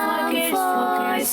for kids, for kids.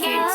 kids.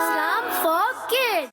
Islam for kids.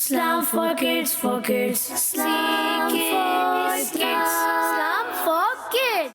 Islam for kids, for kids. Islam for kids. Islam for kids.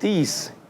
30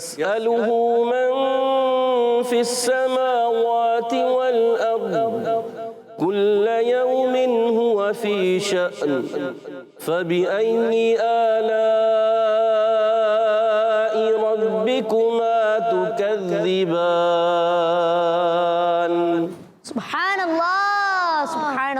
يسأله من في السماوات والأرض كل يوم هو في شأن فبأي آلاء ربكما تكذبان سبحان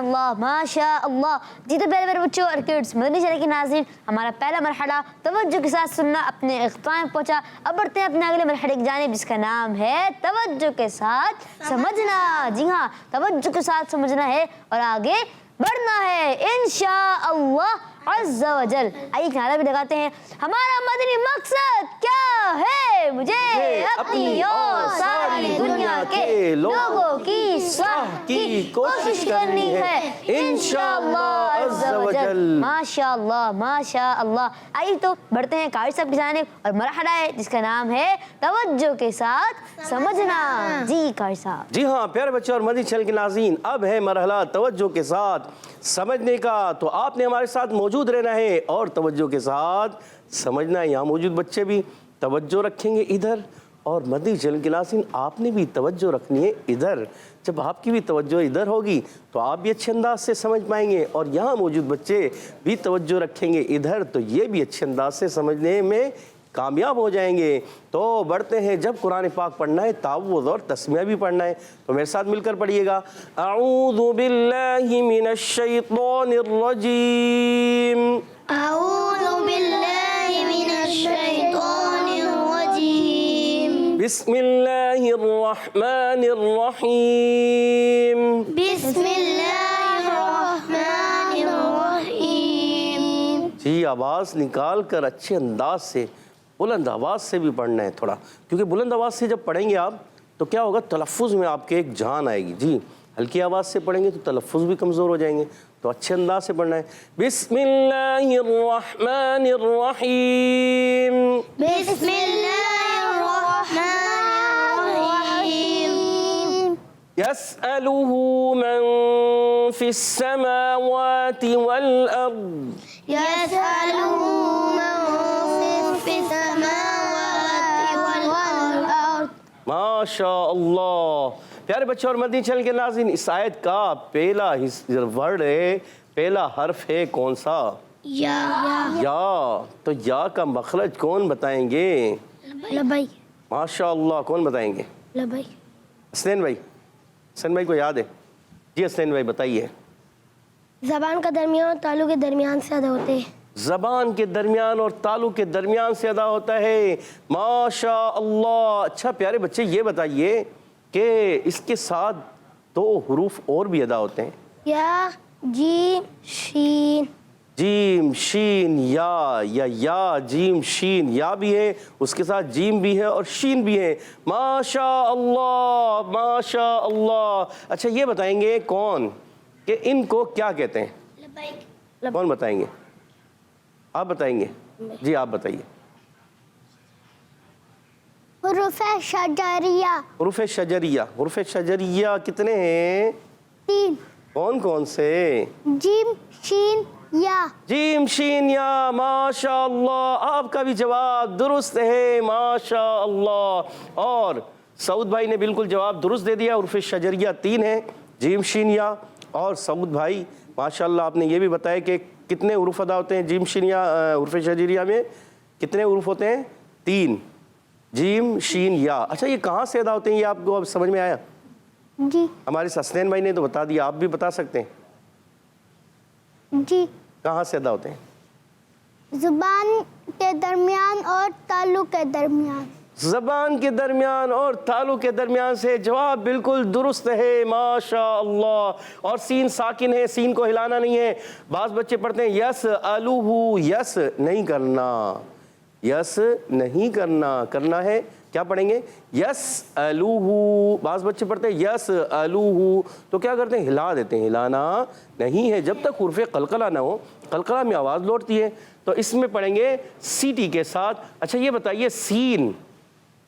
اللہ ماشاء اللہ. جی تو پیارے میرے بچوں اور کڈس مدنی چینل کے ناظرین، ہمارا پہلا مرحلہ توجہ کے ساتھ سننا اپنے اختتام پہنچا. اب بڑھتے ہیں اپنے اگلے مرحلے کی جانب جس کا نام ہے توجہ کے ساتھ سمجھنا. جی ہاں، توجہ کے ساتھ سمجھنا ہے اور آگے بڑھنا ہے انشاءاللہ عز و جل. آئیے نعرہ بھی لگاتے ہیں. ہمارا مدنی مقصد کیا ہے؟ مجھے اپنی اور ساری دنیا کے لوگوں کی اصلاح کی کوشش کرنی ہے انشاءاللہ عز و جل. ماشاءاللہ ماشاءاللہ. آئیے تو بڑھتے ہیں قاری صاحب کی جانب اور مرحلہ ہے جس کا نام ہے توجہ کے ساتھ سمجھنا. جی قاری صاحب. جی ہاں پیارے بچے اور مدنی چینل کے ناظرین، اب ہے مرحلہ توجہ کے ساتھ سمجھنے کا. تو آپ نے ہمارے ساتھ موجود رہنا ہے اور توجہ کے ساتھ سمجھنا ہے. یہاں موجود بچے بھی توجہ رکھیں گے ادھر، اور مدنی چینل کے ناظرین آپ نے بھی توجہ رکھنی ہے ادھر. جب آپ کی بھی توجہ ادھر ہوگی تو آپ بھی اچھے انداز سے سمجھ پائیں گے، اور یہاں موجود بچے بھی توجہ رکھیں گے ادھر تو یہ بھی اچھے انداز سے سمجھنے میں کامیاب ہو جائیں گے. تو بڑھتے ہیں. جب قرآن پاک پڑھنا ہے تعوذ اور تسمیہ بھی پڑھنا ہے تو میرے ساتھ مل کر پڑھیے گا. اعوذ باللہ من الشیطان الرجیم. أعوذ بالله من الشيطان الرجيم. بسم اللہ الرحمن الرحیم. بسم الله الرحمن الرحيم. جی آواز نکال کر اچھے انداز سے، بلند آواز سے بھی پڑھنا ہے تھوڑا، کیونکہ بلند آواز سے جب پڑھیں گے آپ تو کیا ہوگا، تلفظ میں آپ کے ایک جان آئے گی. جی ہلکی آواز سے پڑھیں گے تو تلفظ بھی کمزور ہو جائیں گے، تو اچھے انداز سے پڑھنا ہے. بسم اللہ الرحمن الرحیم. بسم الله الرحمن الرحيم. يسأله من في السماوات والأرض يسأله من في السماوات والأرض. ماشاء اللہ. پیارے بچے اور مدنی چینل کے ناظرین، اس آیت کا پہلا ورڈ ہے، پہلا حرف ہے کون سا؟ یا. تو یا کا مخرج کون بتائیں گے؟ لبیک. ماشاء اللہ. کون بتائیں گے؟ لبیک. حسنین بھائی. حسین بھائی کو یاد ہے؟ جی حسنین بھائی بتائیے. زبان کا درمیان اور تالو کے درمیان سے ادا ہوتے ہیں. زبان کے درمیان اور تالو کے درمیان سے ادا ہوتا ہے. ماشاء اللہ. اچھا پیارے بچے یہ بتائیے کہ اس کے ساتھ دو حروف اور بھی ادا ہوتے ہیں. یا جیم شین. جیم شین یا جیم شین یا بھی ہے، اس کے ساتھ جیم بھی ہے اور شین بھی ہے. ماشاء اللہ ماشاء اللہ. اچھا یہ بتائیں گے کون کہ ان کو کیا کہتے ہیں؟ لبیک. کون بتائیں گے؟ آپ بتائیں گے؟ جی آپ بتائیے. حروف شجریہ. حروف شجریہ. حروف شجریہ کتنے ہیں؟ 3. کون کون سے؟ جیم شین یا. جیم شین یا. ماشاء اللہ. آپ کا بھی جواب درست ہے. ماشاء اللہ. اور سعود بھائی نے بالکل جواب درست دے دیا. حروف شجریہ 3 ہیں، جیم شین یا. اور سعود بھائی ماشاء اللہ آپ نے یہ بھی بتایا کہ کتنے حروف ادا ہوتے ہیں جیم شین یا حروف شجریہ میں؟ کتنے حروف ہوتے ہیں؟ 3. جیم شین یا. اچھا یہ کہاں سے ادا ہوتے ہیں، یہ آپ کو اب سمجھ میں آیا؟ جی. ہمارے حسنین بھائی نے تو بتا دیا، آپ بھی بتا سکتے ہیں جی. کہاں سے ادا ہوتے ہیں؟ زبان کے درمیان اور تالو کے درمیان. زبان کے درمیان اور تالو کے درمیان سے. جواب بالکل درست ہے. ماشاء اللہ. اور سین ساکن ہے، سین کو ہلانا نہیں ہے. بعض بچے پڑھتے ہیں یس الوہ، یس نہیں کرنا، یس نہیں کرنا، کرنا ہے کیا پڑھیں گے؟ یس الوہ. بعض بچے پڑھتے ہیں یس الوہ تو کیا کرتے ہیں؟ ہلا دیتے ہیں. ہلانا نہیں ہے، جب تک حرف قلقلہ نہ ہو، قلقلہ میں آواز لوٹتی ہے. تو اس میں پڑھیں گے سی ٹی کے ساتھ. اچھا یہ بتائیے سین،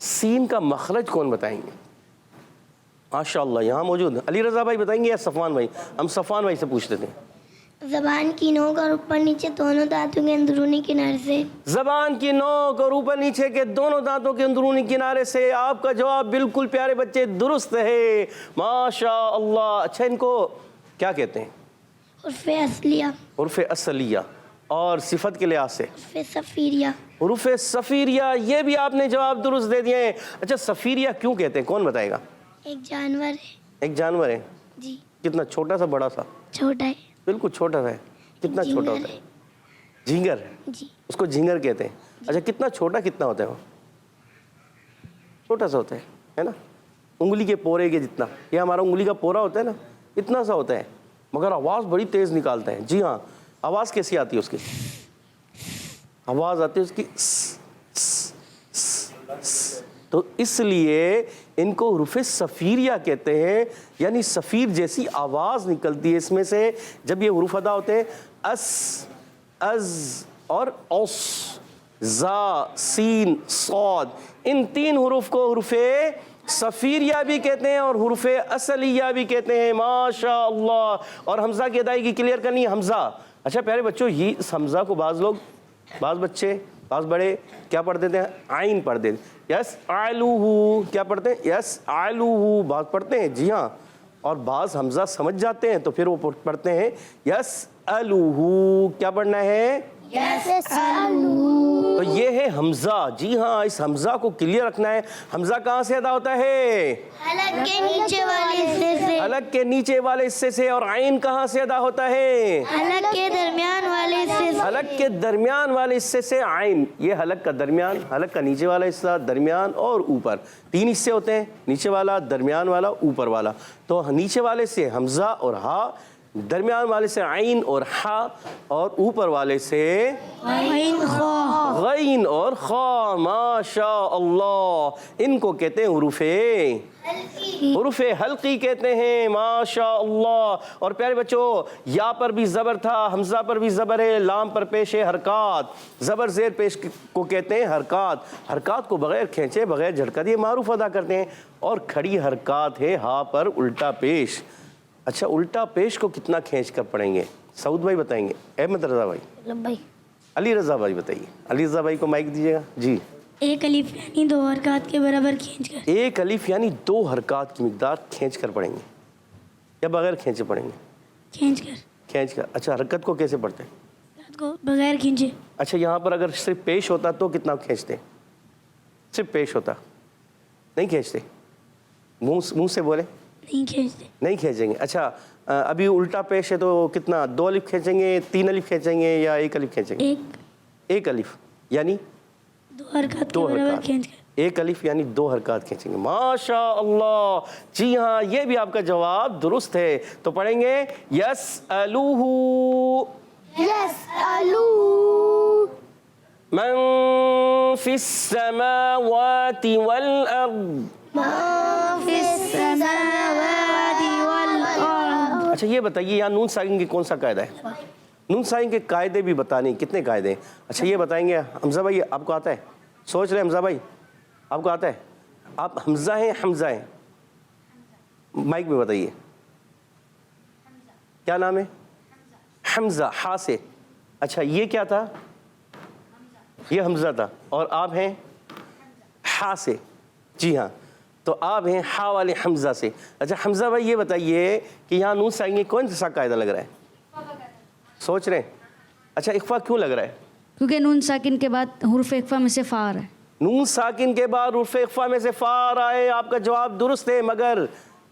سین کا مخرج کون بتائیں گے؟ ماشاء اللہ یہاں موجود علی رضا بھائی بتائیں گے یا صفوان بھائی؟ ہم صفوان بھائی سے پوچھ لیتے ہیں. زبان کی نوک اور اوپر نیچے دونوں دانتوں کے اندرونی کنارے سے. زبان کی نوک اور اوپر نیچے کے دونوں دانتوں کے اندرونی کنارے سے. آپ کا جواب بالکل پیارے بچے درست ہے. ماشاء اللہ. اچھا ان کو کیا کہتے ہیں؟ حروف اصلیہ. حروف اصلیہ. اور صفت کے لحاظ سے حروف صفیریہ. حروف صفیریہ. یہ بھی آپ نے جواب درست دے دیے ہیں. اچھا صفیریہ کیوں کہتے ہیں؟ کون بتائے گا؟ ایک جانور ہے. ایک جانور ہے. جی. کتنا چھوٹا سا بڑا سا؟ چھوٹا ہے. بالکل چھوٹا سا ہے. کتنا چھوٹا ہوتا ہے؟ جھینگر. جی. اس کو جھینگر کہتے ہیں. اچھا کتنا چھوٹا کتنا ہوتا ہے وہ؟ چھوٹا سا ہوتا ہے نا، انگلی کے پورے کے جتنا. یہ ہمارا انگلی کا پورا ہوتا ہے نا، اتنا سا ہوتا ہے، مگر آواز بڑی تیز نکالتا ہے. جی ہاں. آواز کیسی آتی ہے اس کی؟ آواز آتی ہے اس کی تو اس لیے ان کو حروف صفیریہ کہتے ہیں. یعنی صفیر جیسی آواز نکلتی ہے اس میں سے جب یہ حروف ادا ہوتے ہیں. اس، از اور اوس، زا، سین، صاد. ان تین حروف کو حروف صفیریہ بھی کہتے ہیں اور حروف اصلیہ بھی کہتے ہیں. ماشاء اللہ. اور حمزہ کی ادائیگی کلیئر کرنی ہے. حمزہ. اچھا پیارے بچوں، یہ اس حمزہ کو بعض لوگ، بعض بچے، بعض بڑے کیا پڑھ دیتے ہیں؟ عین پڑھ دیتے ہیں. یس آلوہ کیا پڑھتے ہیں؟ یس آلوہ. بعض پڑھتے ہیں. جی ہاں. اور بعض حمزہ سمجھ جاتے ہیں تو پھر وہ پڑھتے ہیں یس الوہ. کیا پڑھنا ہے؟ تو یہ ہے حمزہ. جی ہاں. اس حمزہ کو کلیئر رکھنا ہے. حمزہ کہاں سے ادا ہوتا ہے؟ حلق کے نیچے والے حصے سے. حلق کے نیچے والے حصے سے. اور عین کہاں سے ادا ہوتا ہے؟ حلق کے درمیان والے حصے سے. حلق کے درمیان والے حصے سے عین. یہ حلق کا درمیان، حلق کا نیچے والا حصہ، درمیان اور اوپر. تین حصے ہوتے ہیں، نیچے والا، درمیان والا، اوپر والا. تو نیچے والے سے حمزہ اور ہا، درمیان والے سے عین اور حا، اور اوپر والے سے غین اور خا. ماشاء اللہ. ان کو کہتے ہیں حروف حلقی کہتے ہیں. ماشاء اللہ. اور پیارے بچوں، یا پر بھی زبر تھا، حمزہ پر بھی زبر ہے، لام پر پیش ہے حرکات. زبر زیر پیش کو کہتے ہیں حرکات. حرکات کو بغیر کھینچے، بغیر جھٹکا دیے معروف ادا کرتے ہیں. اور کھڑی حرکات ہے ہا پر الٹا پیش. اچھا الٹا پیش کو کتنا کھینچ کر پڑھیں گے؟ سعود بھائی بتائیں گے. احمد رضا بھائی. علی رضا بھائی بتائیے. علی رضا بھائی کو مائک دیجیے گا. جی. ایک الف یعنی 2 حرکات کے برابر کھینچ کر. ایک الف یعنی 2 حرکات کی مقدار کھینچ کر پڑھیں گے یا بغیر کھینچے پڑھیں گے؟ کھینچ کر. اچھا حرکت کو کیسے پڑھتے ہیں؟ حرکت کو بغیر کھینچے. اچھا یہاں پر اگر صرف پیش ہوتا تو کتنا کھینچتے؟ صرف پیش ہوتا نہیں کھینچتے؟ منہ سے بولے. نہیں کھینچیں گے. اچھا ابھی الٹا پیش ہے تو کتنا؟ 2 الف کھینچیں گے، 3 الف کھینچیں گے یا 1 الف کھینچیں گے؟ ایک الف یعنی 2 حرکات کے برابر کھینچ کر. 1 الف یعنی 2 حرکات کھینچیں گے. ماشاء اللہ. جی ہاں یہ بھی آپ کا جواب درست ہے. تو پڑھیں گے یس الوہ من فی السماوات والارض. اچھا یہ بتائیے یہاں نون ساکن کی کون سا قاعدہ ہے؟ نون ساکن کے قاعدے بھی بتانے ہیں. کتنے قاعدے ہیں؟ اچھا یہ بتائیں گے. حمزہ بھائی آپ کو آتا ہے؟ سوچ رہے حمزہ بھائی آپ کو آتا ہے؟ آپ حمزہ ہیں حمزہ ہیں؟ مائک میں بتائیے کیا نام ہے؟ حمزہ. ہا سے. اچھا یہ کیا تھا؟ یہ حمزہ تھا. اور آپ ہیں ہا سے. جی ہاں. تو آپ ہیں ہا والے حمزہ سے. اچھا حمزہ بھائی یہ بتائیے کہ یہاں نون ساکن میں کون سا قاعدہ لگ رہا ہے؟ سوچ رہے ہیں. اچھا اخفا کیوں لگ رہا ہے؟ کیونکہ نون ساکن کے بعد حروف اخفا میں سے فا آ رہا ہے. نون ساکن کے بعد حروف اخفا میں سے فا آ رہا ہے. آپ کا جواب درست ہے. مگر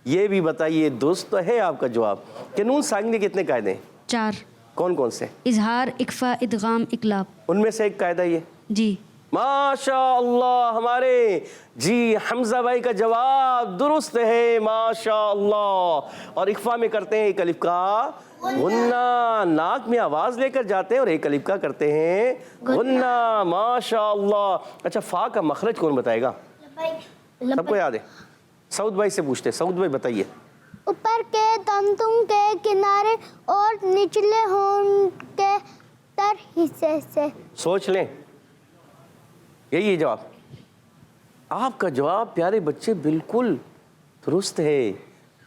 یہ بھی بتائیے درست تو ہے آپ کا جواب کہ نون ساکن کے کتنے قاعدے ہیں؟ 4. کون کون سے؟ اظہار، اخفا، ادغام، اقلاب. ان میں سے ایک قاعدہ یہ. جی. ماشاء اللہ. ہمارے جی حمزہ بھائی کا جواب درست ہے. ماشاء اللہ. اور اخفا میں کرتے ہیں 1 الف کا غنہ. ناک میں آواز لے کر جاتے ہیں اور 1 الف کا کرتے ہیں غنہ. ماشاء اللہ. اچھا فا کا مخرج کون بتائے گا؟ سب کو یاد ہے؟ سعود بھائی سے پوچھتے ہیں. سعود بھائی بتائیے. اوپر کے دانتوں کے کنارے اور نچلے ہونٹ کے تر حصے سے. سوچ لیں. یہی ہے جواب. آپ کا جواب پیارے بچے بالکل درست ہے.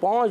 5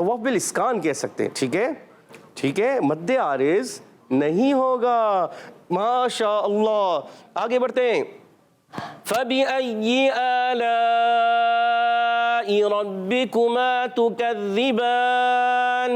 تو وہ بل اسکان کہہ سکتے ہیں. ٹھیک ہے, مد عارض نہیں ہوگا. ماشاء اللہ. آگے بڑھتے ہیں. فَبِأَيِّ آلَاءِ رَبِّكُمَا تُكَذِّبَانِ.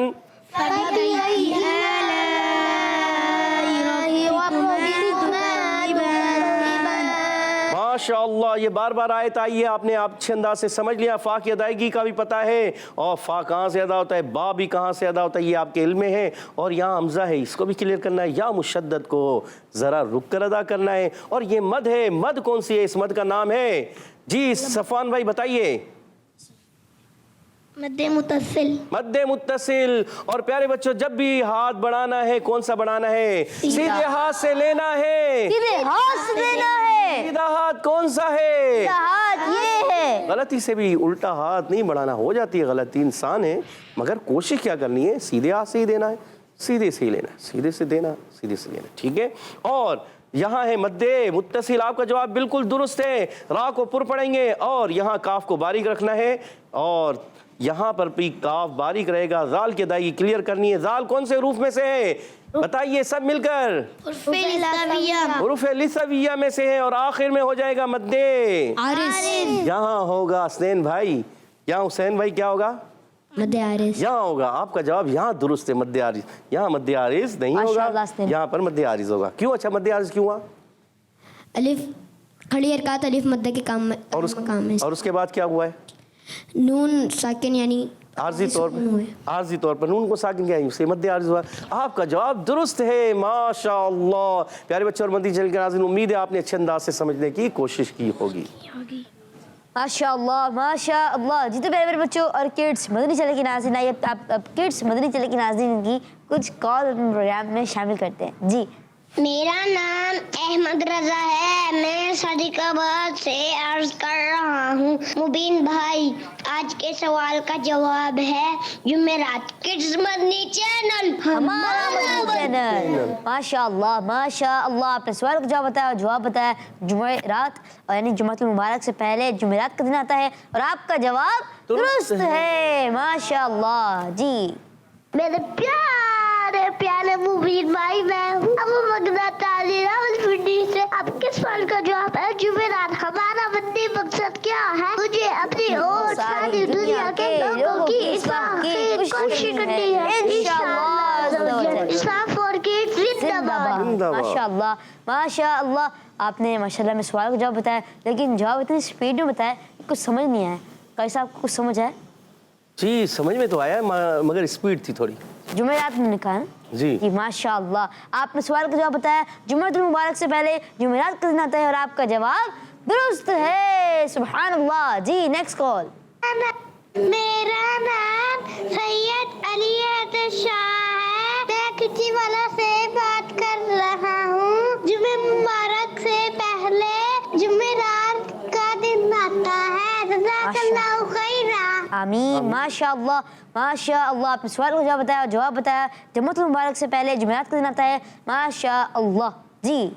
ماشاء اللہ, یہ بار بار آیت آئی ہے, آپ نے اچھے انداز سے سمجھ لیا. فا کی ادائیگی کا بھی پتہ ہے, اور فا کہاں سے ادا ہوتا ہے, با بھی کہاں سے ادا ہوتا ہے, یہ آپ کے علم میں ہے. اور یہاں حمزہ ہے, اس کو بھی کلیئر کرنا ہے. یا مشدد کو ذرا رک کر ادا کرنا ہے. اور یہ مد ہے, مد کون سی ہے, اس مد کا نام ہے جی صفوان بھائی بتائیے. مد متصل. مد متصل. اور پیارے بچوں, جب بھی ہاتھ بڑھانا ہے, کون سا بڑھانا ہے, سیدھے ہاتھ سے لینا ہے. سیدھے ہاتھ سے لینا ہے. سیدھا ہاتھ کون سا ہے, سیدھا ہاتھ یہ ہے. غلطی سے بھی الٹا ہاتھ نہیں بڑھانا, ہو جاتی ہے غلطی, انسان ہے, مگر کوشش کیا کرنی ہے, سیدھے ہاتھ سے ہی دینا ہے, سیدھے سے ہی لینا ہے, سیدھے سے دینا, سیدھے سے لینا. ٹھیک ہے. اور یہاں ہے مد متصل. آپ کا جواب بالکل درست ہے. را کو پر پڑھیں گے, اور یہاں کاف کو باریک رکھنا ہے, اور یہاں پر بھی کاف باریک رہے گا. زال کی ادائیگی کلیئر کرنی ہے. زال کون سے حروف میں سے ہے, بتائیے سب مل کر. حروف لسویہ میں سے ہے, اور آخر میں ہو جائے گا مد عارض. یہاں ہوگا حسین بھائی, یہاں حسین بھائی کیا ہوگا, مد عارض. یہاں ہوگا. آپ کا جواب یہاں درست ہے, مد عارض. یہاں مد عارض نہیں ہوگا, یہاں پر مد عارض ہوگا. کیوں, اچھا مد عارض کیوں ہوا, الف کھڑی حرکات الف مد کے کام میں اور اس کے بعد کیا ہوا ہے, نون ساکن یعنی عارضی طور پر نون کو ساکن کیا ہے, اسے مد عارض ہوا. آپ کا جواب درست ہے. ماشاء اللہ. پیارے بچوں اور مدنی چینل کے ناظرین, امید ہے آپ نے اچھے انداز سے سمجھنے کی کوشش کی ہوگی. ماشاء اللہ ماشاء اللہ. جی تو پیارے پیارے بچوں اور کڈس مدنی چینل کے ناظرین, آئیے اب کڈس مدنی چینل کے ناظرین کی کچھ کال اپنے پروگرام میں شامل کرتے ہیں. جی. میرا نام احمد رضا ہے. میں صادق آباد سے عرض کر رہا ہوں. مبین بھائی, آج کے سوال کا جواب ہے جمعرات کڈس مدنی چینل, ہمارا مدنی چینل. ماشاء اللہ ماشاء اللہ. آپ نے سوال کا جواب بتایا, جواب بتایا جمعرات, یعنی جمعۃ المبارک سے پہلے جمعرات کا دن آتا ہے, اور آپ کا جواب درست ہے. ماشاء اللہ. جی میرے پیارے مبین بھائی, میں ہوں ابو مقداد علی راولپنڈی سے. آپ کے سوال کا جواب ہے جمعرات. ہمارا مدنی مقصد کیا ہے, مجھے اپنی اور ساری دنیا کے لوگوں کی اصلاح کی کوشش کرنی ہے. انشاءاللہ. اسلام فار کڈس زندہ باد. ماشاء اللہ ماشاء اللہ. آپ نے ماشاء اللہ میں سوال کا جواب بتایا, لیکن جواب اتنی اسپیڈ میں بتایا کچھ سمجھ نہیں آیا. کیسا آپ کو کچھ سمجھ آیا؟ جی سمجھ میں تو آیا, مگر اسپیڈ تھی تھوڑی. جمعرات میں نے کہا جی ماشاء اللہ. آپ نے سوال کا جواب بتایا جمعۃ المبارک سے پہلے جمعرات کا دن آتا ہے, اور آپ کا جواب درست ہے. سبحان اللہ. جی نیکسٹ کال. میرا نام سید علی حیدر شاہ ہے. میں کچی والا سے بات کر رہا ہوں. جمعہ مبارک سے پہلے جمعرات کا دن آتا ہے. جزاک اللہ خیرا. آمین. ماشاء اللہ ماشاء اللہ. آپ نے سوال کا جواب بتایا, جواب بتایا جمعۃ المبارک سے پہلے جمعرات کا دن آتا ہے. ماشاء اللہ. جی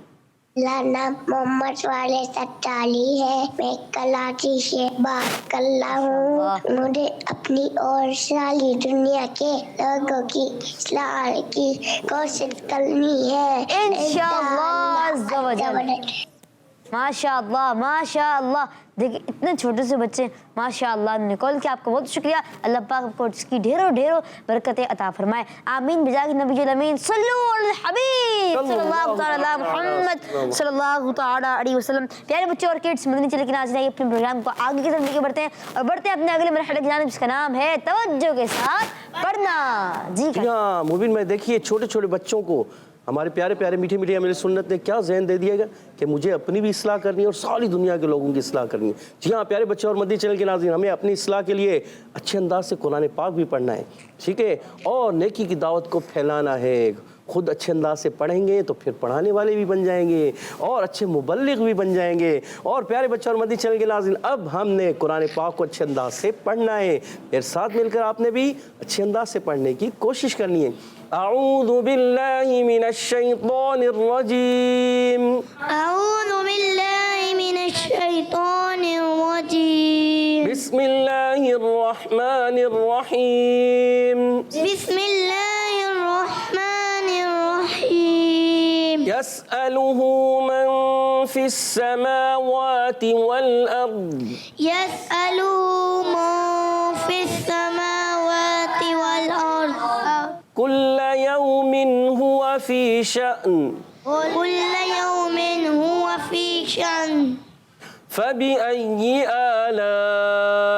میرا نام محمد والے ستالی ہے. میں کراچی سے بات کر رہا ہوں. مجھے اپنی اور ساری دنیا کے لوگوں کی اصلاح کی کوشش کرنی ہے انشاءاللہ عز و جل. ماشاء اللہ ماشاء اللہ. دیکھیں اتنے چھوٹے سے بچے ماشاء اللہ نے کال کیا. آپ کا بہت شکریہ. اللہ پاک آپ کو اس کی ڈھیروں برکتیں عطا فرمائے. آمین. بجاہ نبی الامین صلو علی الحبیب صلی اللہ تعالی علی محمد صلی اللہ تعالی علیہ وسلم. پیارے بچوں اور کڈس مدنی چینل کے ناظرین, اپنے پروگرام کو آگے کی طرف لے کے بڑھتے ہیں, اور بڑھتے ہیں اپنے اگلے مرحلے کی جانب, جس کا نام ہے توجہ کے ساتھ پڑھنا. جی ہاں مبین میں, دیکھیے چھوٹے چھوٹے بچوں کو ہمارے پیارے پیارے میٹھے میٹھے امیر سنت نے کیا ذہن دے دیا گا کہ مجھے اپنی بھی اصلاح کرنی ہے اور ساری دنیا کے لوگوں کی اصلاح کرنی ہے. جی ہاں پیارے بچے اور مدنی چینل کے ناظرین, ہمیں اپنی اصلاح کے لیے اچھے انداز سے قرآن پاک بھی پڑھنا ہے. ٹھیک ہے, اور نیکی کی دعوت کو پھیلانا ہے. خود اچھے انداز سے پڑھیں گے تو پھر پڑھانے والے بھی بن جائیں گے, اور اچھے مبلغ بھی بن جائیں گے. اور پیارے بچے اور مدنی چینل کے ناظرین, اب ہم نے قرآن پاک کو اچھے انداز سے پڑھنا ہے. میرے ساتھ مل کر آپ نے بھی اچھے انداز سے پڑھنے کی کوشش کرنی ہے. اعوذ باللہ من الشیطان الرجیم. اعوذ باللہ من الشیطان الرجیم. بسم اللہ الرحمن الرحيم بسم الله الرحمن الرحيم يسأله من في السماوات والأرض يسأله من في السماوات والأرض كل يوم هو في شأن كل يوم هو في شأن فبأي آلاء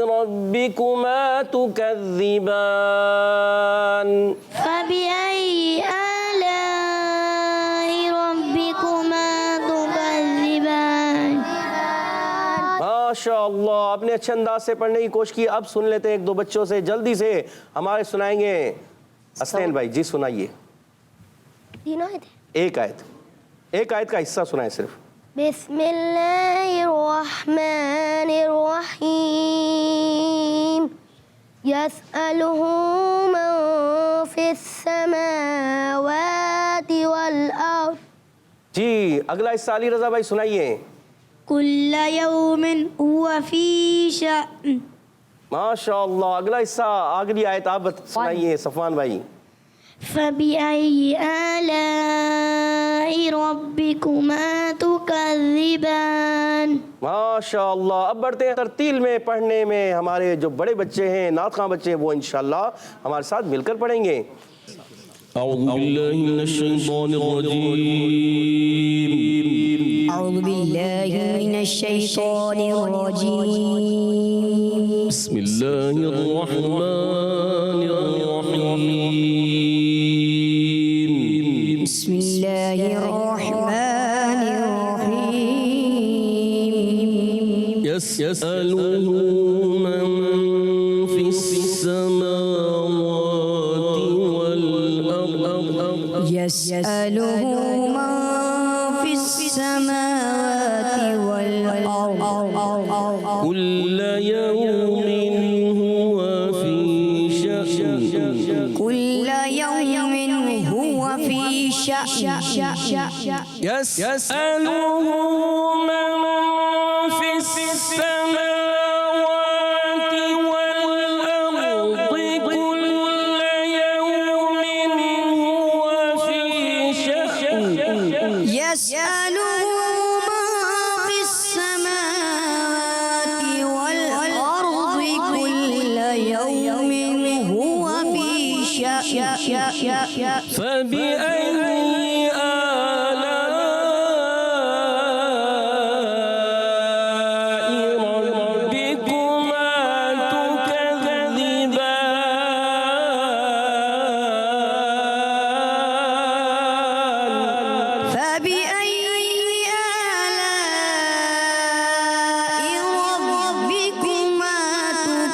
ربكما تكذبان فبأي آلاء ربكما تكذبان ماشاء اللہ آپ نے اچھے انداز سے پڑھنے کی کوشش کی. اب سن لیتے ہیں ایک دو بچوں سے جلدی سے ہمارے سنائیں گے. حسنین بھائی جی سنائیے. تین آیت ہے. ایک آیت کا حصہ سنائیں صرف. بسم اللہ الرحمن الرحیم یسألہ من فی السماوات والارض. جی اگلا حصہ علی رضا بھائی سنائیے. كل يوم هو في شأن ماشاء اللہ اگلا حصہ اگلی آیت آپ سنائیے صفوان بھائی. فبأي آلاء ربكما تكذبان ماشاء اللہ. اب بڑھتے ہیں ترتیل میں پڑھنے میں. ہمارے جو بڑے بچے ہیں نعت خواں بچے ہیں وہ انشاءاللہ ہمارے ساتھ مل کر پڑھیں گے. أعوذ بالله من الشيطان الرجيم أعوذ بالله من الشيطان الرجيم بسم الله الرحمن الرحيم بسم الله الرحمن الرحيم يسأله من في السماوات والأرض يسأله من في السماوات والأرض كل يوم هو في شأن كل يوم هو في شأن يسأله من في السماوات والأرض كل يوم هو في شأن يسأله من في السماوات والأرض كل يوم هو في شأن فبأي آلاء ربكما تكذبان فبأي آلاء ربكما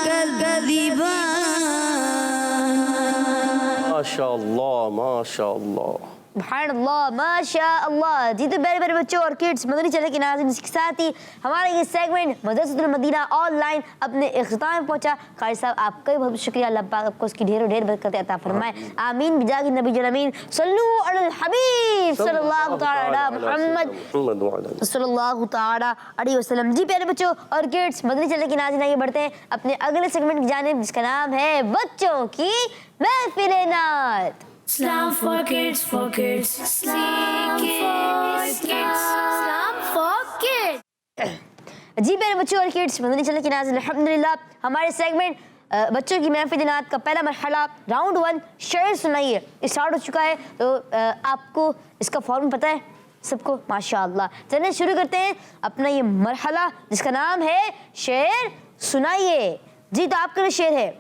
تكذبان ماشاء اللہ ماشاء اللہ. سبحان اللہ ماشاء اللہ. جی تو میرے پیارے بچوں اور کڈس مدنی چینل کے ناظرین اس کے ساتھ ہی ہمارا یہ سیگمنٹ مدرسۃ المدینہ آن لائن اپنے اختتام میں پہنچا. قاری صاحب آپ کا بھی بہت شکریہ. اللہ پاک آپ کو اس کی ڈھیر و ڈھیر برکتیں عطا فرمائے. آمین بجاہ نبی الامین. صلو علی الحبیب صلی اللہ تعالی علی محمد صلی اللہ تعالی علیہ وسلم. جی پیارے بچوں اور کڈس مدنی چینل کے ناظرین آگے بڑھتے ہیں اپنے اگلے سیگمنٹ کی جانب جس کا نام ہے بچوں کی محفل نعت. Islam for kids, for kids. Islam for kids. جی میرے بچوں اور کڈس مدنی چینل کے ناظرین الحمدللہ ہمارے سیگمنٹ بچوں کی محفل نعت کا پہلا مرحلہ راؤنڈ 1 شعر سنائیے اسٹارٹ ہو چکا ہے. تو آپ کو اس کا فارم پتہ ہے سب کو ماشاءاللہ. چلیں شروع کرتے ہیں اپنا یہ مرحلہ جس کا نام ہے شعر سنائیے. جی تو آپ کا شعر ہے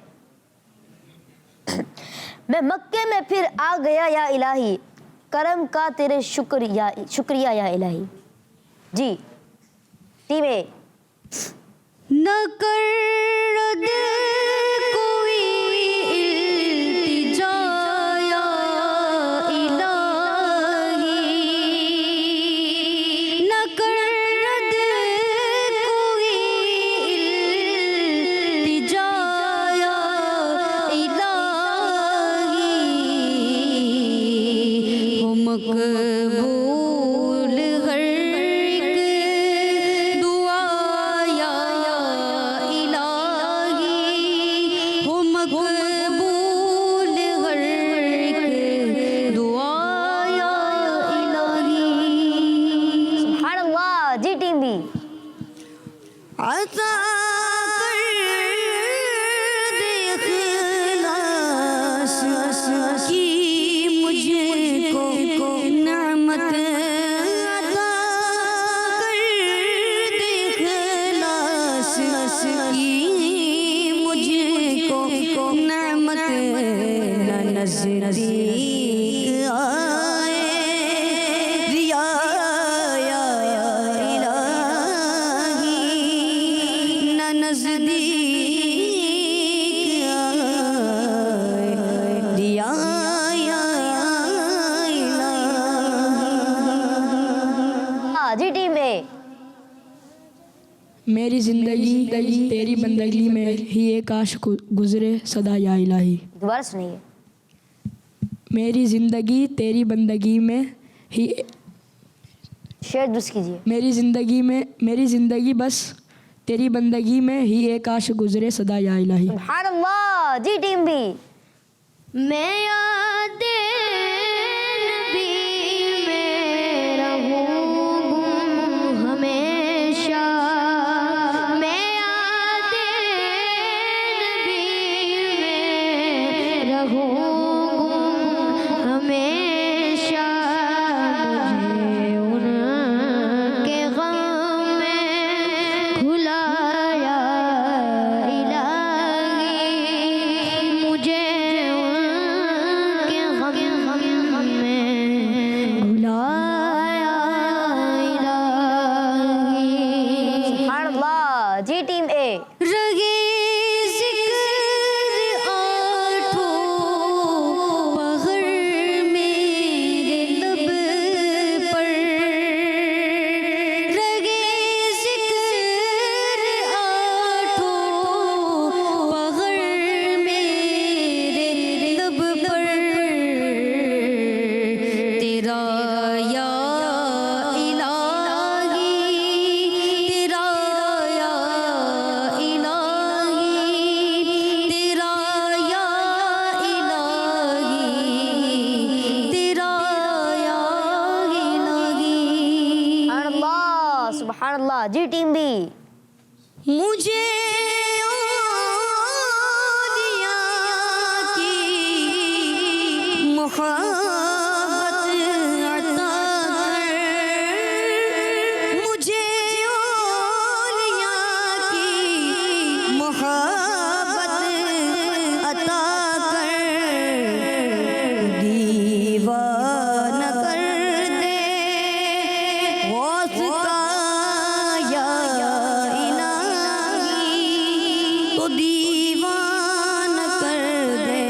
میں مکے میں پھر آ گیا یا الہی کرم کا تیرے شکریہ یا الہی. جی ٹیم اے. نہ کر رد کوئی التجا یا الہی نہ کر رد کوئی التجا یا الہی ہو مقبول ہر ایک دعا یا نزدیک آئے ریا یا الہی نہ نزدیک آئے ریا یا الہی. جی ٹیم اے. میری زندگی تیری بندگی میں ہی ایک عاشق گزرے صدا یا الہی. دوبارہ سنیے. میری زندگی تیری بندگی میں ہی شعر درست کیجیے. میری زندگی بس تیری بندگی میں ہی ایک عاشق گزرے صدا یا الہی. سبحان اللہ. جی ٹیم بی. میں یاد نبی میں رہوں گم ہمیشہ. میں یاد نبی میں رہوں گم ہمیشہ. مجھے ان کے غم میں بھلایا الہی. مجھے ان کے غم میں بھلایا الہی. سبحان اللہ. جی ٹیم اے. رگے ذکر آٹھوں پہر میرے لب پر. رگے ذکر آٹھوں پہر میرے لب پر. تیرا یا الہی تیرا یا الہی تیرا یا الہی تیرا یا الہی. سبحان اللہ. سبحان اللہ. جی ٹیم بی. مجھے اولیاء کی محبت عطا کر. مجھے اولیاء کی محبت عطا کر. دیوانہ کر دے غوث کا یا الہی. تو دیوانہ کر دے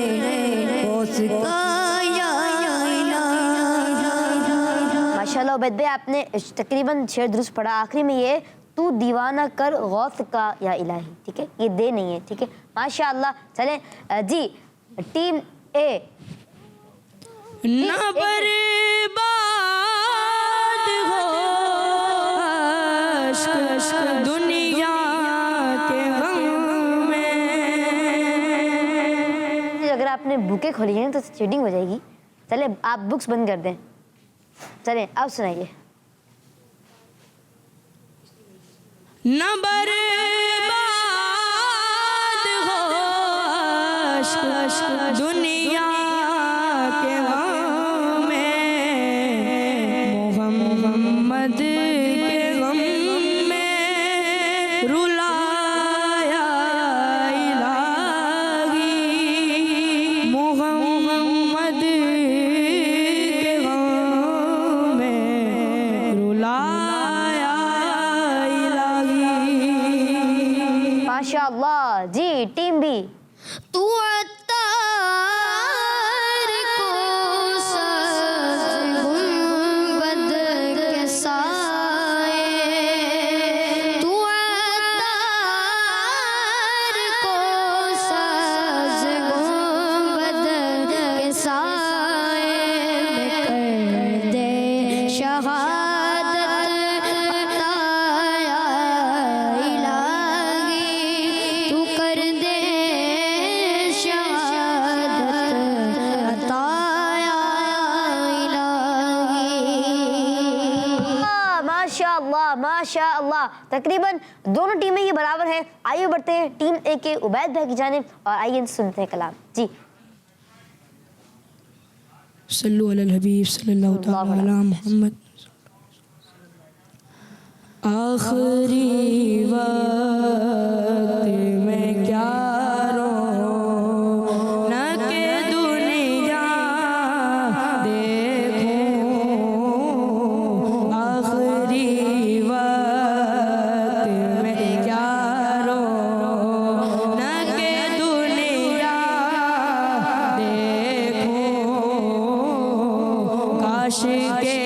غوث کا یا الہی. ماشاءاللہ عبید بھائی آپ نے تقریباً شعر درست پڑھا. آخری میں یہ تو دیوانہ کر غوث کا یا الہی. ٹھیک ہے, یہ دے نہیں ہے. ٹھیک ہے, ماشاءاللہ. چلیں جی ٹیم اے. نہ برباد ہو عشق دنیا کے غم میں. اگر آپ نے بکیں کھولی ہیں تو چیٹنگ ہو جائے گی. چلیں آپ بکس بند کر دیں. چلیں اب سنائیے. نہ برباد ہو عشق دنیا کے غم میں. محمد کے غم میں رلایا الہی. محمد کے غم میں رلایا الہی. ماشاءاللہ. جی ٹیم بی. تو عطار کو سبز گنبد کے سائے. تو عطار کو سبز گنبد کے سائے میں کر دے شہادت عطا یا الہی. تو کر دے شہادت عطا یا الہی. ماشاءاللہ. ماشاءاللہ. تقریباً دونوں ٹیمیں یہ برابر ہیں. آئیے بڑھتے ہیں ٹیم اے کے عبید بھائی کی جانب اور آئیے سنتے ہیں کلام. جی صلو علی الحبیب صلی اللہ تعالی علی محمد. آخری وقت میں کیا رونا کہ دنیا کاش کے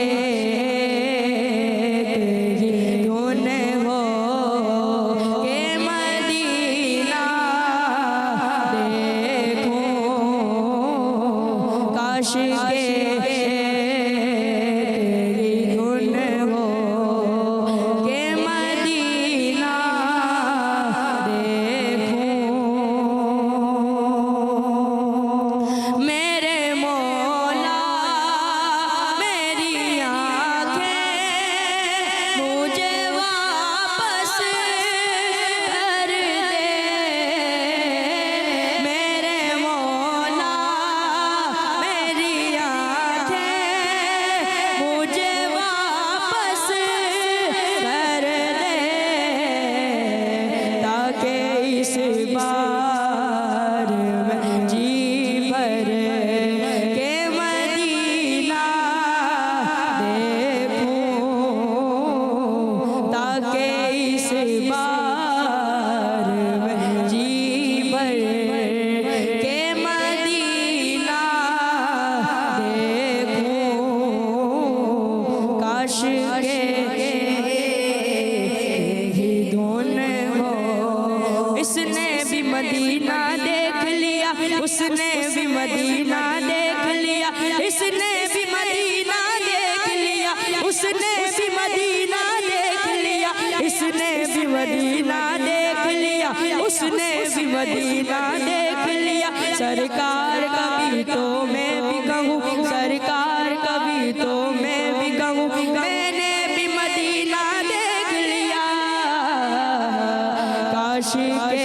دھن ہو کہ مدینہ دیکھوں کاش کے اس نے بھی مدینہ دیکھ لیا اس نے بھی مدینہ دیکھ لیا اس نے بھی مدینہ دیکھ لیا اس نے بھی مدینہ دیکھ لیا اس نے بھی مدینہ دیکھ لیا سرکار کبھی تو میں بھی کہوں سرکار کبھی تو میں بھی کہوں میں نے بھی مدینہ دیکھ لیا کاش کے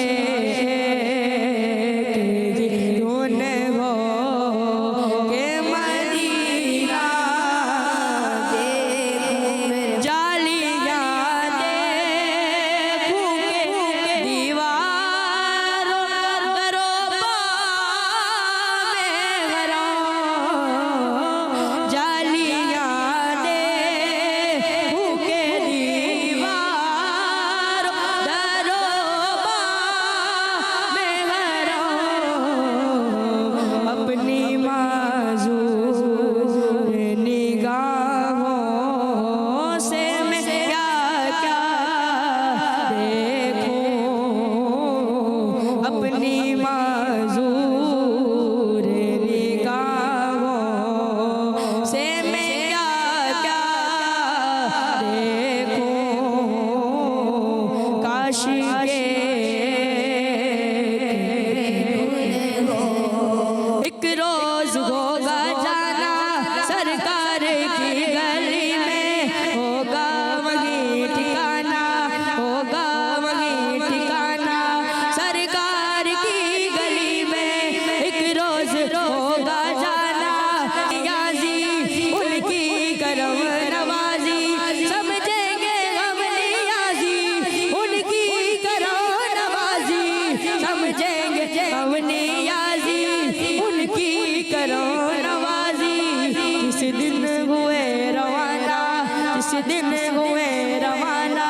دن ہوئے روانہ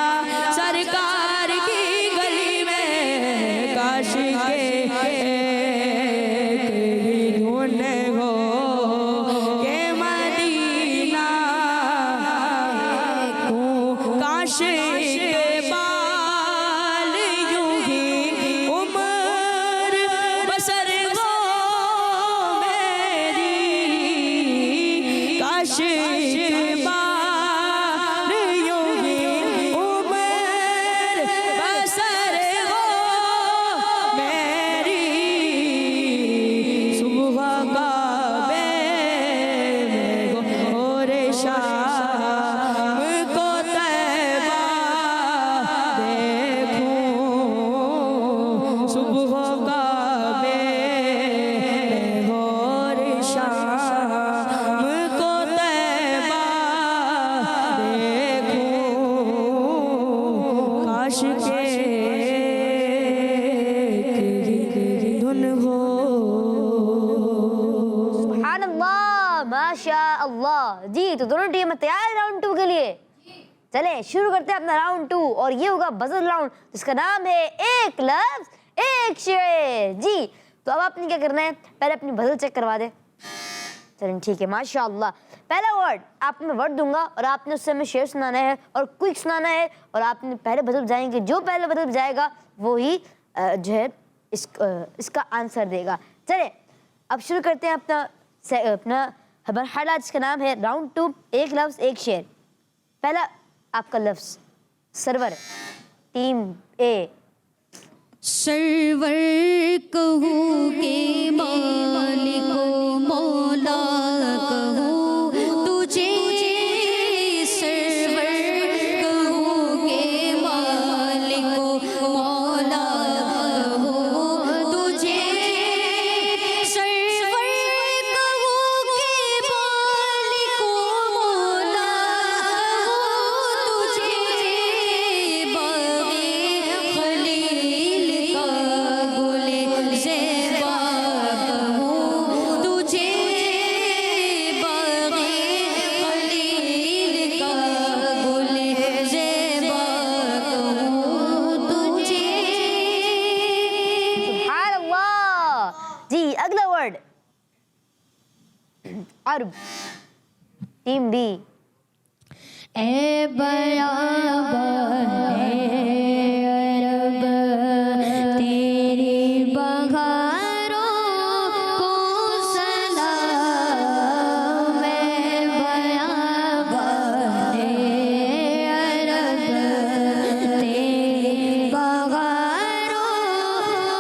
سرکار کی گلی میں کاش کے دھن ہو کہ مدینہ کاش کے بال یوں ہی عمر بسر ہو میری کاش ماشاء اللہ. جی تو دونوں ٹیم تیار ہے راؤنڈ 2 کے لیے. چلیں شروع کرتے ہیں اپنا راؤنڈ 2 اور یہ ہوگا بزل راؤنڈ جس کا نام ہے ایک لفظ ایک شعر. جی تو اب آپ نے کیا کرنا ہے, پہلے اپنی بزل چیک کروا دیں. چلیں ٹھیک ہے ماشاء اللہ. پہلا ورڈ آپ کو میں ورڈ دوں گا اور آپ نے اس سے ہمیں شعر سنانا ہے اور کوئک سنانا ہے اور آپ نے پہلے بدل جائیں گے. جو پہلے بدل جائے گا وہی جو ہے اس کا آنسر دے گا. چلیں اب شروع کرتے ہیں اپنا مرحلہ جس کا نام ہے راؤنڈ 2. ایک لفظ ایک شعر. پہلا آپ کا لفظ سرور. ٹیم اے. سرور کہوں کہ مالک و مولا کہوں تجھے سرور کہوں کہ مالک و مولا کہوں تجھے سرور کہوں کہ مالک و مولا کہوں تجھے باغِ خلیل کا گل زیبا کہوں تجھے باغِ خلیل کا گل زیبا کہوں تجھے. سبحان اللہ. جی اگلا ورڈ عرب. Team B. اے بیابان عرب تیری بہاروں کو سلام. اے بیابان عرب تیری بہاروں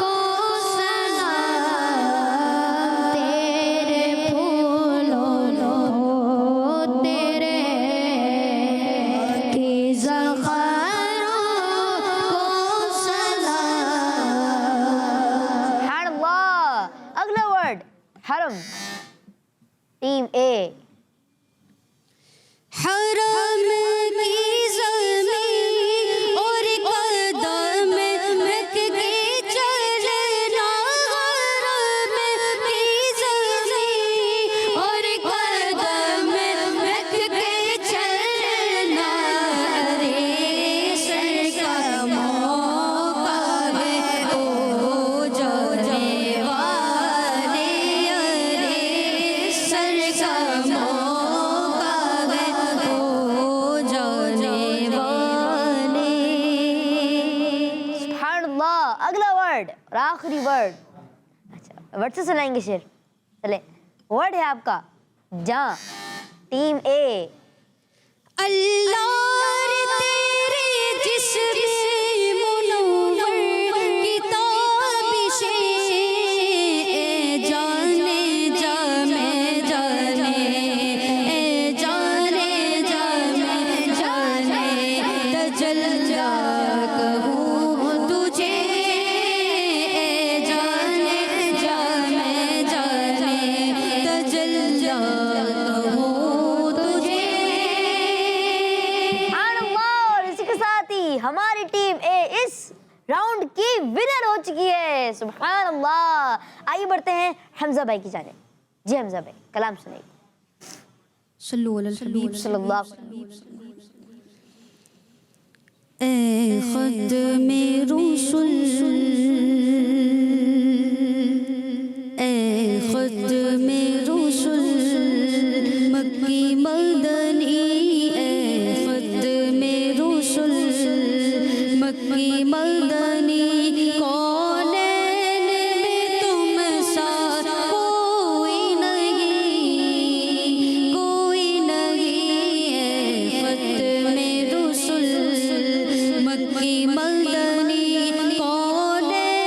کو سلام. تیرے پھولوں کو تیرے کی زخاروں کو سلام. سبحان اللہ. اگلا ورڈ حرم. ٹیم اے. حرم کی زمین اور قدم رکھ کے چلنا. حرم کی زمین اور قدم رکھ کے چلنا. ارے سر کا موقع ہے او جانے والے. ارے سر کا موقع ہے او جانے والے. سبحان اللہ. اگلا ورڈ اور آخری ورڈ. اچھا ورڈ سے سنائیں گے شعر. چلے ورڈ ہے آپ کا جاں. ٹیم اے. اللہ تیرے جسم منور کتاب سے اے جانے جا میں جانے اے جانے جا میں جانے تجلا کہوں تجھے. اے جانے جا میں جانے تجلا کہوں تجھے. سبحان اللہ. اور اسی کے ساتھ ہی ہماری ٹیم اے اس راؤنڈ کی ونر ہو چکی ہے. سبحان اللہ. آئیے بڑھتے ہیں حمزہ بھائی کی جانب. جی حمزہ بھائی کلام سنائیے. صلو علی الحبیب صلی اللہ علیہ وسلم. اے ختم رسل اے ختم رسل مکی مدنی. اے ختم رسل مکی مدنی. کونین میں تم سا کوئی نہیں کوئی نہیں. اے ختم رسل مکی مدنی. کونین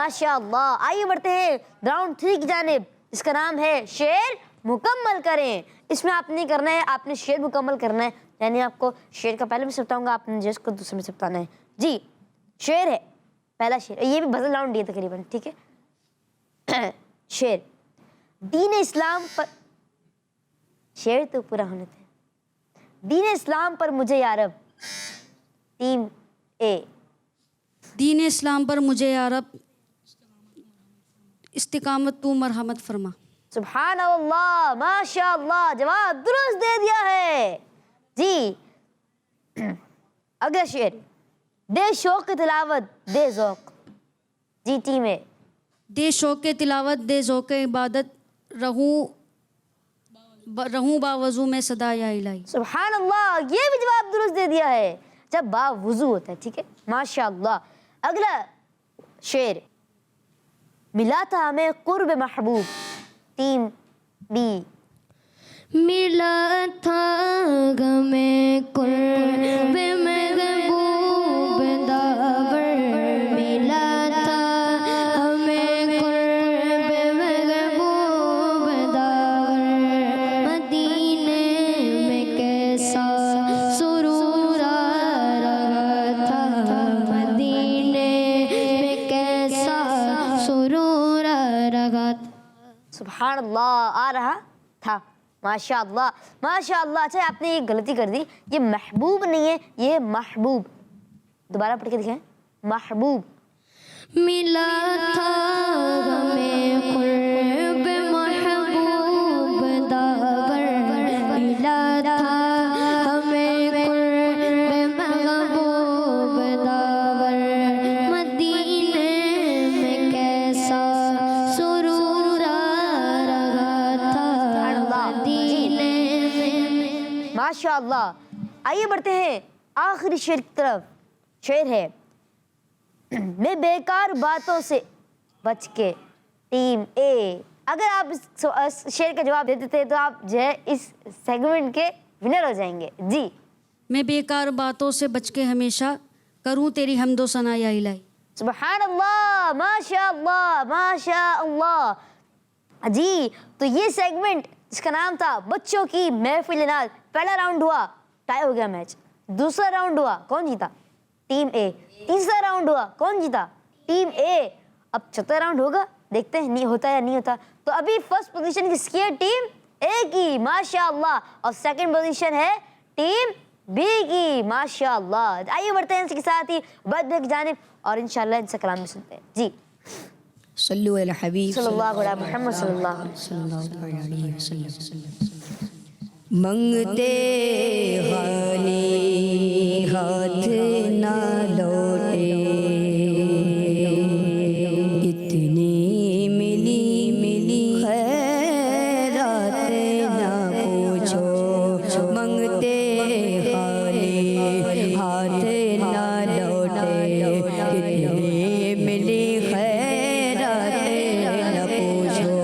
ماشاء اللہ. آئیے بڑھتے ہیں راؤنڈ 3 کی جانب. اس کا نام ہے شعر مکمل کریں. اس میں آپ نے کرنا ہے, آپ نے شعر مکمل کرنا ہے, یعنی آپ کو شعر کا پہلے میں سے بتاؤں گا, آپ نے جس کو دوسرے میں سے بتانا ہے. جی شعر ہے, پہلا شعر, یہ بھی غزل راؤنڈ ہے تقریباً, ٹھیک ہے. شعر. دین اسلام پر, شعر تو پورا ہونے تھے. دین اسلام پر مجھے یارب. ٹیم اے. دین اسلام پر مجھے یا رب استقامت تو مرحمت فرما. سبحان اللہ, ماشاء اللہ, جواب درست دے دیا ہے. جی اگلا شعر. دے شوق تلاوت دے ذوق. جی ٹیم اے. دے شوق تلاوت دے ذوق عبادت رہوں باوضو میں صدا یا الہی. سبحان اللہ, یہ بھی جواب درست دے دیا ہے, جب با وضو ہوتا ہے, ٹھیک ہے, ماشاء اللہ. اگلا شعر. ملا تھا ہمیں قرب محبوب. Team B. ملا تھا ہمیں قرب محبوب داور. ملا تھا ہمیں قرب محبوب داور. مدینے میں کیسا سرور آ رہا تھا. مدینے میں کیسا سرور آ رہا تھا. سبحان اللہ, آ رہا تھا. ماشاء اللہ, ماشاء اللہ. اچھا آپ نے ایک غلطی کر دی, یہ محبوب نہیں ہے, یہ محبوب. دوبارہ پڑھ کے دکھائیں. محبوب. ملا تھا ہمیں قرب محبوب داور. ملا تھا ہمیں قرب محبوب داور. مدینے میں کیسا سرور آ رہا تھا. مدینے میں. ماشاء اللہ. آئیے بڑھتے ہیں آخری شعر کی طرف. شعر ہے. میں بیکار باتوں سے بچ کے. ٹیم اے. اگر آپ اس شعر کا جواب دے دیتے تو آپ جو ہے اس سیگمنٹ کے ونر ہو جائیں گے. جی. میں بیکار باتوں سے بچ کے ہمیشہ کروں تیری حمد و ثنا یا الہی. سبحان اللہ, ماشاء اللہ, ماشاء اللہ. جی تو یہ سیگمنٹ جس کا نام تھا بچوں کی محفل ناز, پہلا راؤنڈ ہوا, ٹائی ہو گیا میچ. دوسرا راؤنڈ ہوا, کون جیتا؟ ٹیم اے. تیسرا راؤنڈ ہوا, کون جیتا؟ ٹیم اے. اب چوتھا راؤنڈ ہوگا, دیکھتے ہیں نہیں ہوتا یا نہیں ہوتا. تو ابھی فرسٹ پوزیشن کس کی ہے؟ ٹیم اے کی, ماشاء اللہ. اور سیکنڈ پوزیشن ہے ٹیم بی کی, ماشاء اللہ. آئیے بڑھتے ہیں اس کے ساتھ ہی برتھ ڈے کی جانب, اور انشاءاللہ ان سے کلام بھی سنتے ہیں. جی صلو علی الحبیب صلی اللہ علیہ محمد صلی اللہ علیہ وسلم. منگتے خالی ہاتھ نہ لوٹے. اتنی ملی خیرات نہ پوچھو. منگتے خالی ہاتھ نہ لوٹے. اتنی ملی خیرات نہ پوچھو.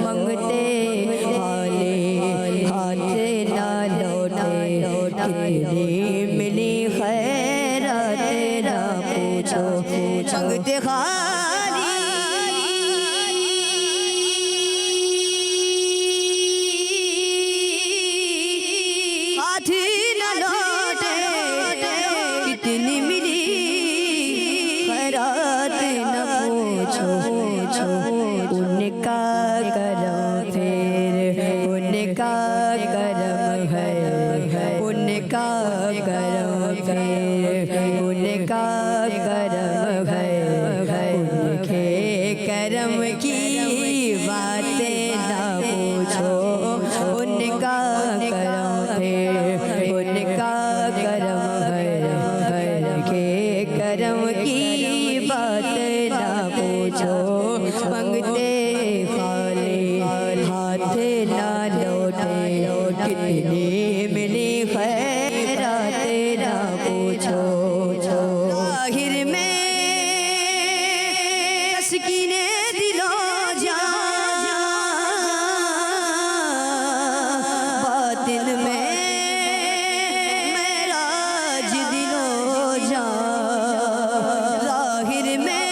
منگتے خالی ہاتھ نہ لوٹے. اتنی ملی خیرات نہ پوچھو. منگتے خالی ہاتھ نہ لوٹے. کتنی ملی خیرات نہ پوچھو. ان کا کرم پھر ان کا کرم ہے. ان کا کرم پھر ان کا کرم ہے. ان کے کرم کی باتیں نہ پوچھو. ان کا کرم پھر ان کا کرم ہے. ان کے کرم کی باتیں نہ پوچھو. منگتے خالی ہاتھ نہ لوٹے. کتنی ملی خیرات نہ پوچھو. ظاہر میں تسکین دل و جان, باطن میں معراج دل و جان. ظاہر میں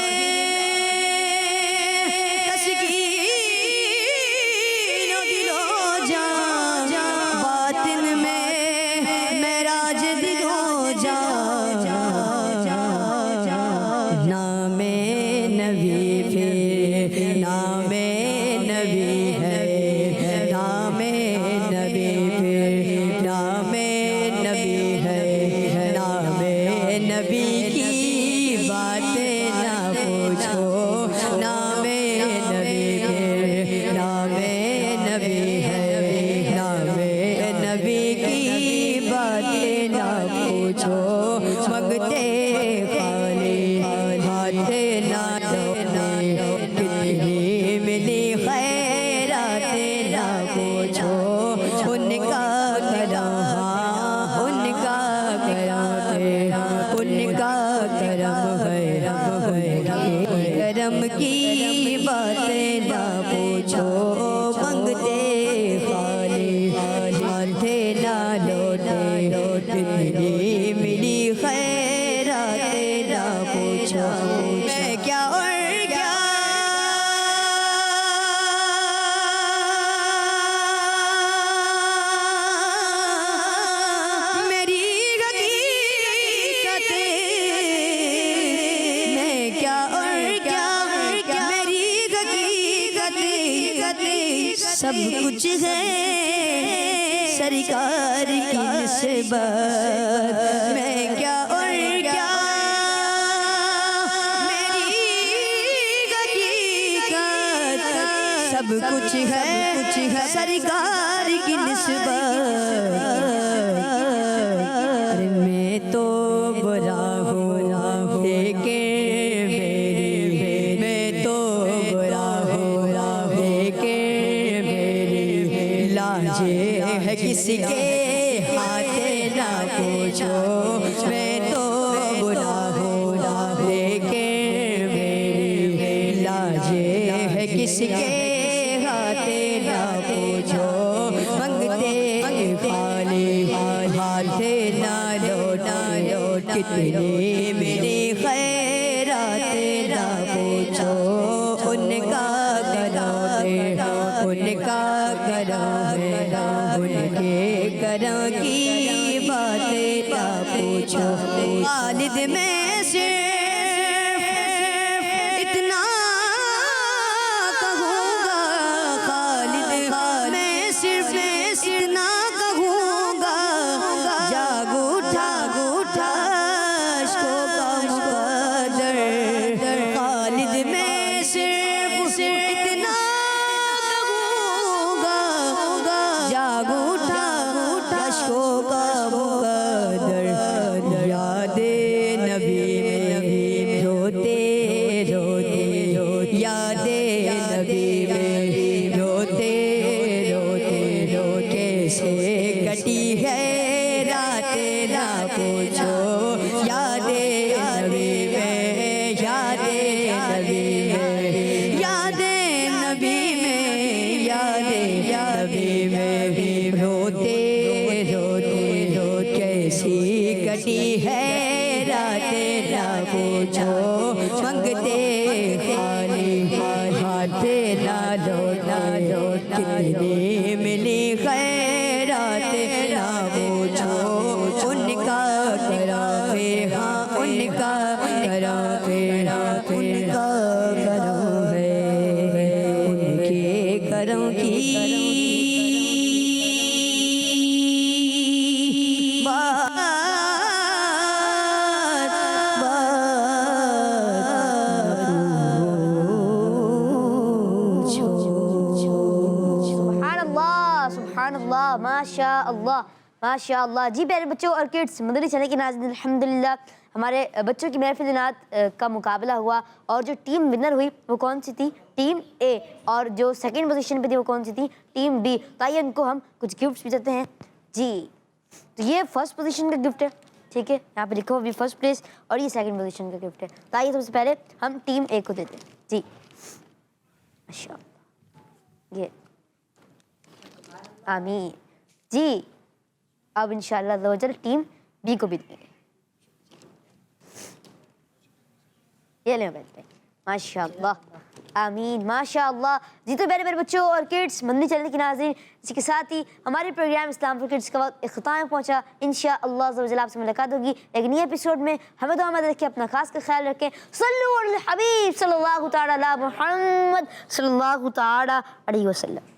سب کچھ ہے سرکار کی نسبت میں کیا اور کیا میری حقیقت سب کچھ ہے سرکار کی نسبت میں تو برا ہو لیکن میں تو برا ہو لیکن میری لاج ہے کسی کے ہاتھ نہ پوچھو میں تو برا ہو لیکن میری لاج ہے کسی کے ہاتھ نہ پوچھو منگتے خالی ہاتھ نہ لوٹ کتنی میری خیرات نہ پوچھو ان کا کرم ان کے کرم کی بات نہ پوچھو والد میں صرف اتنا کہوں گا خالد میں صرف اتنا کہوں گا جاگ اٹھا اشکوں کا مقدر خالد میں صرف اتنا کہوں گا جاگ اٹھا اشکوں کا مقدر یاد نبی میں روتے یاد نبی میں روتے کیسے کٹی ہے رات نہ پوچھو یاد نبی میں یاد نبی میں روتے کیسی کٹی ہے رات نہ پوچھو منگتے خالی ہاتھ نہ لوٹ کتنی ملی خیرات نہ پوچھو ان کا کرم ان کا کرم ہے ان کے کرم کی ماشاء اللہ جی پیارے بچوں اور کڈس مدنی چینل کے ناظرین الحمدللہ ہمارے بچوں کی محفل نعت کا مقابلہ ہوا اور جو ٹیم ونر ہوئی وہ کون سی تھی ٹیم اے اور جو سیکنڈ پوزیشن پہ تھی وہ کون سی تھی ٹیم بی تو آئیے ان کو ہم کچھ گفٹس بھی دیتے ہیں جی تو یہ فرسٹ پوزیشن کا گفٹ ہے ٹھیک ہے یہاں پہ لکھو بھی فرسٹ پلیس اور یہ سیکنڈ پوزیشن کا گفٹ ہے تو آئیے سب سے پہلے ہم ٹیم اے کو دیتے ہیں جی ماشاء اللہ یہ آمین جی اب انشاءاللہ زوجل ٹیم بی کو بھی دیں گے یہ لیں بیٹھتے ہیں ماشاءاللہ آمین ماشاءاللہ جی تو میرے بچوں اور کڈس مدنی چینل کی ناظرین اسی کے ساتھ ہی ہمارے پروگرام اسلام فار کڈس کا وقت اختتام پہنچا انشاءاللہ زوجل آپ سے ملاقات ہوگی ایک نئی ایپیسوڈ میں ہمیں دعا میں رکھیں اپنا خاص کا خیال رکھیں صلو علی الحبیب صلی اللہ تعالی علی محمد صلی اللہ تعالی علیہ وسلم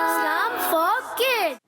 Islam for kids.